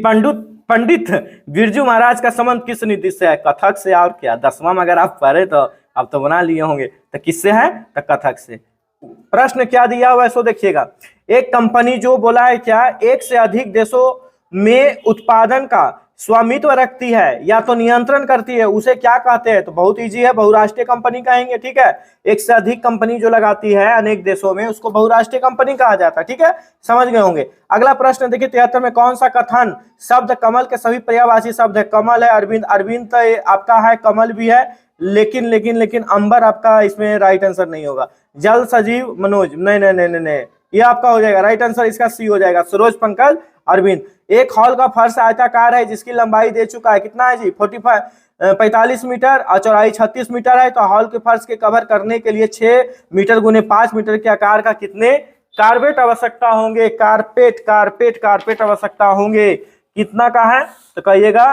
पंडित बिरजू महाराज का संबंध किस नीति से है? कथक से। और क्या, 10वां में अगर आप पढ़े तो आप तो बना लिए होंगे। तो किससे है? तो कथक से। प्रश्न क्या दिया हुआ है सो देखिएगा, एक कंपनी जो बोला है क्या, एक से अधिक देशों में उत्पादन का स्वामित्व रखती है या तो नियंत्रण करती है, उसे क्या कहते हैं? तो बहुत इजी है, बहुराष्ट्रीय कंपनी कहेंगे, ठीक है। एक से अधिक कंपनी जो लगाती है अनेक देशों में, उसको बहुराष्ट्रीय कंपनी कहा जाता है, ठीक है, समझ गए होंगे। अगला प्रश्न देखिए, 73 में कौन सा कथन शब्द कमल के सभी पर्यायवाची शब्द है? कमल है, अरविंद, अरविंद तो आपका है, कमल भी है, लेकिन अंबर आपका इसमें राइट आंसर नहीं होगा। जल सजीव मनोज, नहीं, ये आपका हो जाएगा राइट आंसर, इसका सी हो जाएगा। सरोज पंकज अरविंद। एक हॉल का फर्श आयताकार है जिसकी लंबाई दे चुका है, कितना है जी? 45 मीटर और चौड़ाई 36 मीटर है। तो हॉल के फर्श के कवर करने के लिए 6 मीटर गुने 5 मीटर के आकार का कितने कारपेट आवश्यकता होंगे? कारपेट आवश्यकता होंगे। कितना का है? तो कहिएगा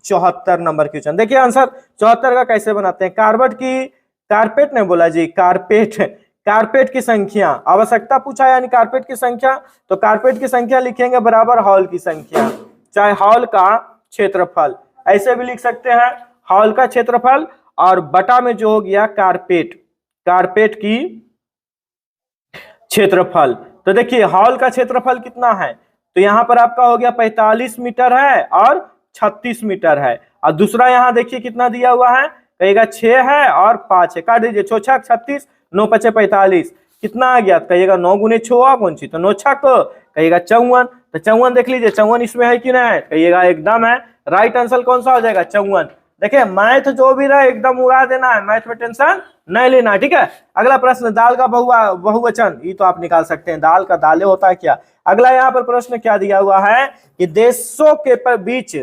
74 नंबर क्वेश्चन। देखिए आंसर 74 का कैसे बनाते हैं। कारपेट ने बोला जी, कारपेट की संख्या आवश्यकता पूछा, यानी कारपेट की संख्या, तो कारपेट की संख्या लिखेंगे बराबर हॉल की संख्या, चाहे हॉल का क्षेत्रफल, ऐसे भी लिख सकते हैं हॉल का क्षेत्रफल, और बटा में जो हो गया कारपेट की क्षेत्रफल। तो देखिए हॉल का क्षेत्रफल कितना है, तो यहां पर आपका हो गया 45 मीटर है और 36 मीटर है। और दूसरा यहां देखिए कितना दिया हुआ है, कहिएगा 6 है और 5 है, काट दीजिए, 6 छक 36, 9 पचे 45, कितना आ गया? कहिएगा 9 गुने 6 कौन सी, तो 9 छक कहिएगा 54, तो 54 देख लीजिए 54 इसमें है कि नहीं है? कहिएगा एकदम है, राइट आंसर कौन सा हो जाएगा? 54। देखिए मैथ जो भी रहे एकदम उड़ा देना है, मैथ में टेंशन नहीं लेना है, ठीक है। अगला प्रश्न, दाल का बहुवचन, ये तो आप निकाल सकते हैं, दाल का दाले होता है क्या। अगला यहाँ पर प्रश्न क्या दिया हुआ है कि देशों के बीच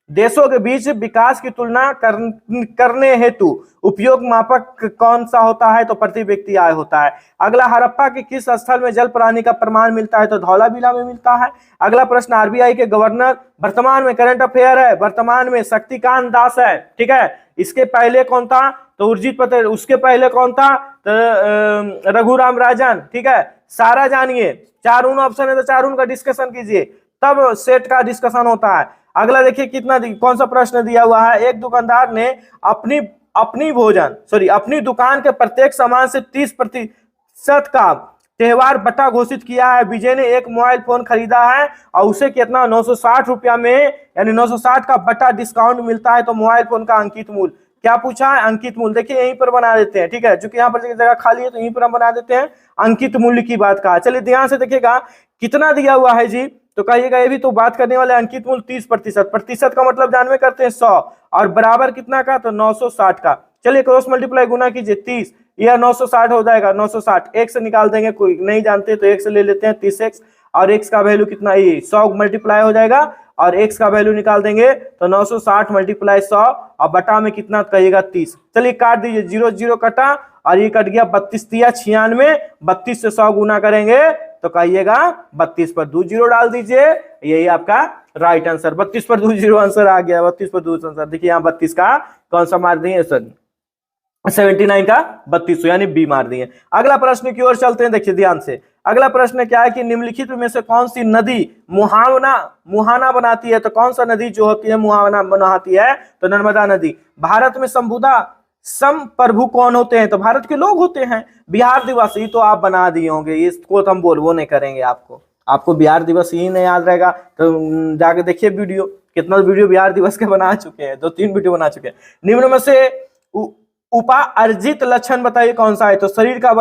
देशों के बीच विकास की तुलना करने हेतु उपयोग मापक कौन सा होता है? तो प्रति व्यक्ति आय होता है। अगला, हड़प्पा के किस स्थल में जल प्रणाली का प्रमाण मिलता है? तो धौलावीरा में मिलता है। अगला प्रश्न, आरबीआई के गवर्नर वर्तमान में, करंट अफेयर है, वर्तमान में शक्तिकांत दास है, ठीक है। इसके पहले कौन था? तो उर्जित पटेल। उसके पहले कौन था? तो रघुराम राजन, ठीक है। सारा जानिए, चार ऑप्शन है तो चारों का डिस्कशन कीजिए, तब सेट का डिस्कशन होता है। अगला देखिए कितना कौन सा प्रश्न दिया हुआ है। एक दुकानदार ने अपनी दुकान के प्रत्येक सामान से 30% का त्योहार बट्टा घोषित किया है। विजय ने एक मोबाइल फोन खरीदा है और उसे कितना 960 रुपया में, यानी 960 का बट्टा डिस्काउंट मिलता है। तो मोबाइल फोन का अंकित मूल्य क्या पूछा है? अंकित मूल्य। देखिए यहीं पर बना देते हैं, ठीक है, क्योंकि यहाँ पर जगह खाली है तो यहीं पर हम बना देते हैं, अंकित मूल्य की बात कहा। चलिए ध्यान से देखिएगा कितना दिया हुआ है जी, तो कहिएगा ये भी तो बात करने वाले अंकित मूल्य 30%। प्रतिशत का मतलब जानवे करते हैं 100, और बराबर कितना का? तो 960 का। चलिए क्रॉस मल्टीप्लाई गुना कीजिए, 30 यह 960 हो जाएगा। 960 एक से निकाल देंगे, कोई नहीं जानते तो एक से ले लेते हैं, 30x, और x का वैल्यू कितना? ये 100 मल्टीप्लाई हो जाएगा, और x का वैल्यू निकाल देंगे तो 960 मल्टीप्लाई 100, और बटा में कितना कहिएगा? 30। चलिए काट दीजिए, 0 0 कटा, और ये कट गया 32 तिया 96, 32 से 100 गुना करेंगे तो कहिएगा 32 पर 2 0 डाल दीजिए, यही आपका राइट आंसर। 32 पर 2 0 आंसर आ गया, 32 पर 2 आंसर। देखिए यहाँ 32 का कौन सा मार दिए सर? 79 का 32, यानी बी मार दिए। अगला प्रश्न की ओर चलते हैं, देखिए ध्यान से। अगला प्रश्न क्या है कि निम्नलिखित में से कौन सी नदी मुहाना बनाती है? तो कौन सा नदी जो होती है मुहाना बनाती है? तो नर्मदा नदी। भारत में संप्रभु कौन होते हैं? तो भारत के लोग होते हैं। बिहार दिवस, ये तो आप बना दिए होंगे, इसको तो हम बोलबो नहीं करेंगे। आपको बिहार दिवस ही नहीं याद रहेगा तो जाके देखिए वीडियो, कितना वीडियो बिहार दिवस के बना चुके हैं, 2-3 वीडियो बना चुके हैं। निम्न में से उपार्जित लक्षण बताइए कौन सा है? तो शरीर का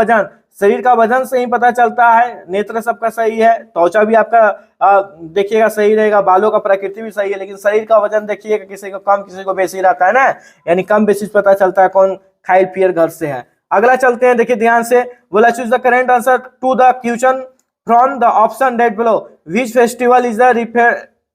वजन से ही पता चलता है। नेत्र सबका सही है, त्वचा भी आपका देखिएगा सही रहेगा, बालों का प्रकृति भी सही है, लेकिन शरीर का वजन देखिएगा किसी को कम किसी को बेसी रहता है ना, यानी कम बेसिस पता चलता है कौन खाइल पियर घर से है। अगला चलते हैं, देखिए ध्यान से, बोला choose the correct answer to the question from the option that below, which festival is the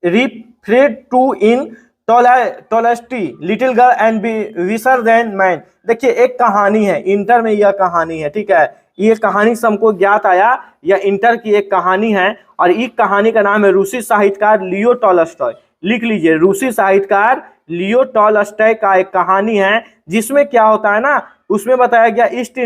referred to in Tolstoy little girl and be wiser than man. देखिए एक कहानी है, इंटर में यह कहानी है, ठीक है, ये कहानी से हमको ज्ञात आया, यह इंटर की एक कहानी है, और इस कहानी का नाम है रूसी साहित्यकार लियो टॉलस्टॉय। लिख लीजिए, रूसी साहित्यकार लियो टॉलस्टॉय का एक कहानी है, जिसमें क्या होता है ना, उसमें बताया गया इष्ट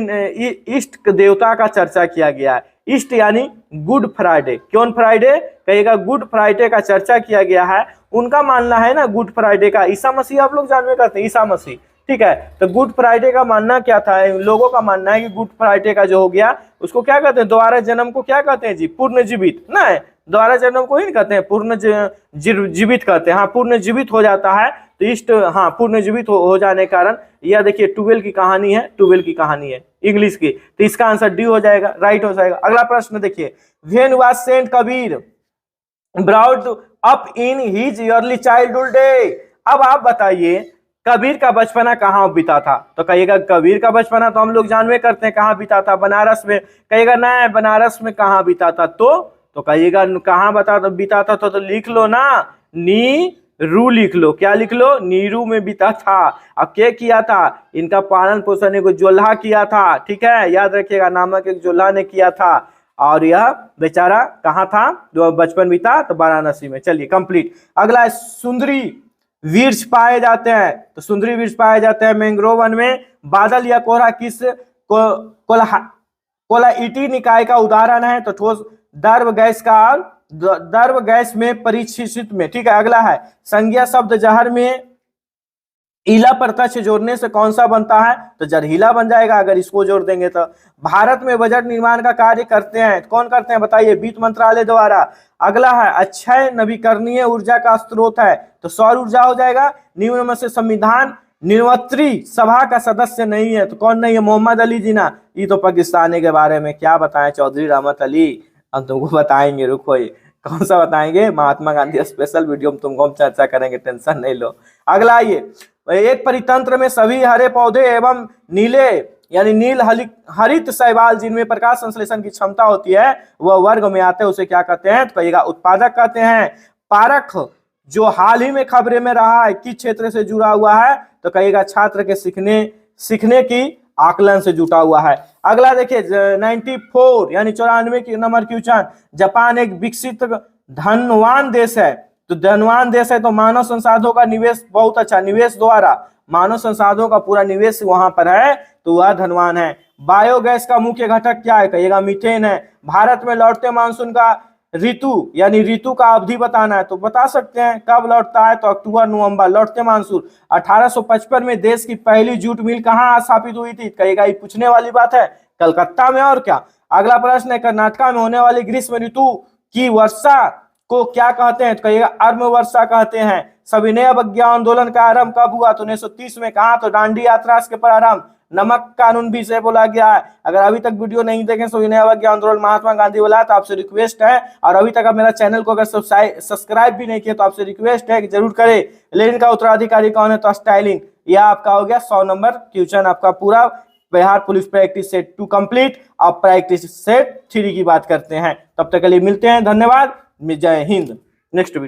देवता का चर्चा किया गया है। इष्ट यानी गुड फ्राइडे, कौन फ्राइडे कहिएगा? गुड फ्राइडे का चर्चा किया गया है। उनका मानना है ना गुड फ्राइडे का ईसा मसीह, आप लोग जानवे करते हैं ईसा मसीह, ठीक है। तो गुड फ्राइडे का मानना क्या था? लोगों का मानना है कि गुड फ्राइडे का जो हो गया उसको क्या कहते हैं? दोबारा जन्म को क्या कहते हैं जी? पूर्ण जीवित। ना, दोबारा जन्म को ही कहते हैं पूर्ण जीवित कहते हैं। हाँ, पूर्ण जीवित हो जाता है तो इष्ट, हाँ, पूर्ण जीवित हो जाने के कारण, यह देखिए 12 की कहानी है, 12 की कहानी है इंग्लिश की, तो इसका आंसर डी हो जाएगा, राइट हो जाएगा। अगला प्रश्न देखिए, when was saint Kabir brought up in his early childhood day. अब आप बताइए कबीर का बचपना कहाँ बीता था? तो कहिएगा कबीर का बचपना तो हम लोग जानवे करते हैं कहाँ बीता था, बनारस में। कहिएगा ना, बनारस में कहाँ बीता था? तो कहिएगा कहाँ बीता था, तो लिख लो ना, नीरू लिख लो। क्या लिख लो? नीरू में बीता था। अब क्या किया था? इनका पालन पोषण एक जोल्हा किया था, ठीक है, याद रखिएगा, नामक एक जोल्हा ने किया था, और यह बेचारा कहाँ था जो बचपन बीता? तो वाराणसी में। चलिए कंप्लीट। अगला, सुंदरी वृक्ष पाए जाते हैं, तो सुंदरी वृक्ष पाए जाते हैं मैंग्रोव वन में। बादल या कोहरा किस कोलाइटी निकाय का उदाहरण है? तो ठोस द्रव गैस में परिचित में, ठीक है। अगला है, संज्ञा शब्द जहर में इला प्रत्यक्ष जोड़ने से कौन सा बनता है? तो जरहीला बन जाएगा अगर इसको जोड़ देंगे तो। भारत में बजट निर्माण का कार्य करते हैं, कौन करते हैं बताइए? वित्त मंत्रालय द्वारा। अगला है, अक्षय नवीकरणीय ऊर्जा का स्रोत है, तो सौर ऊर्जा हो जाएगा। निम्न में से संविधान निर्वत्री सभा का सदस्य नहीं है, तो कौन नहीं है? मोहम्मद अली जिन्ना। ये तो पाकिस्तान के बारे में क्या बताएं, चौधरी रहमत अली, हम तुमको बताएंगे, रुको, कौन सा बताएंगे? महात्मा गांधी स्पेशल वीडियो में तुमको हम चर्चा करेंगे, टेंशन नहीं लो। अगला आइए, एक परितंत्र में सभी हरे पौधे एवं नीले यानी नील हरित शैवाल जिनमें प्रकाश संश्लेषण की क्षमता होती है वह वर्ग में आते हैं, उसे क्या कहते हैं? तो कहिएगा उत्पादक कहते हैं। पारक जो हाल ही में खबरें में रहा है किस क्षेत्र से जुड़ा हुआ है, तो कहिएगा छात्र के सीखने की आकलन से जुटा हुआ है। अगला देखिए 94 यानी 94 की नंबर क्वेश्चन, जापान एक विकसित धनवान देश है, तो धनवान देश है तो मानव संसाधनों का निवेश बहुत अच्छा, निवेश द्वारा मानव संसाधनों का पूरा निवेश वहां पर है तो वह धनवान है। बायोगैस का मुख्य घटक क्या है, कहिएगा मीथेन है। भारत में लौटते मानसून का ऋतु यानी ऋतु का अवधि बताना है, तो बता सकते हैं कब लौटता है, तो अक्टूबर नवंबर लौटते मानसून। 1855 में देश की पहली जूट मिल कहाँ स्थापित हुई थी, कहिएगा ये पूछने वाली बात है, कलकत्ता में। और क्या, अगला प्रश्न है कर्नाटका में होने वाली ग्रीष्म ऋतु की वर्षा को क्या कहते हैं, तो कहिएगा अर्म वर्षा कहते हैं। सविनय अवज्ञा आंदोलन का आरंभ कब हुआ, तो 1930 में। कहा, तो दांडी यात्रा के प्रारंभ। नमक कानून भी से बोला गया है। अगर अभी तक वीडियो नहीं देखें सविनय अवज्ञा आंदोलन महात्मा गांधी वाला, तो आपसे रिक्वेस्ट है, और अभी तक आप मेरा चैनल को अगर सब्सक्राइब भी नहीं किया तो आपसे रिक्वेस्ट है कि जरूर करें। लेनिन का उत्तराधिकारी कौन है, तो स्टालिन। यह आपका हो गया 100 नंबर क्वेश्चन आपका पूरा Bihar police practice set 2 complete. अब प्रैक्टिस सेट 3 की बात करते हैं, तब तक के लिए मिलते हैं, धन्यवाद, जय हिंद। Next video.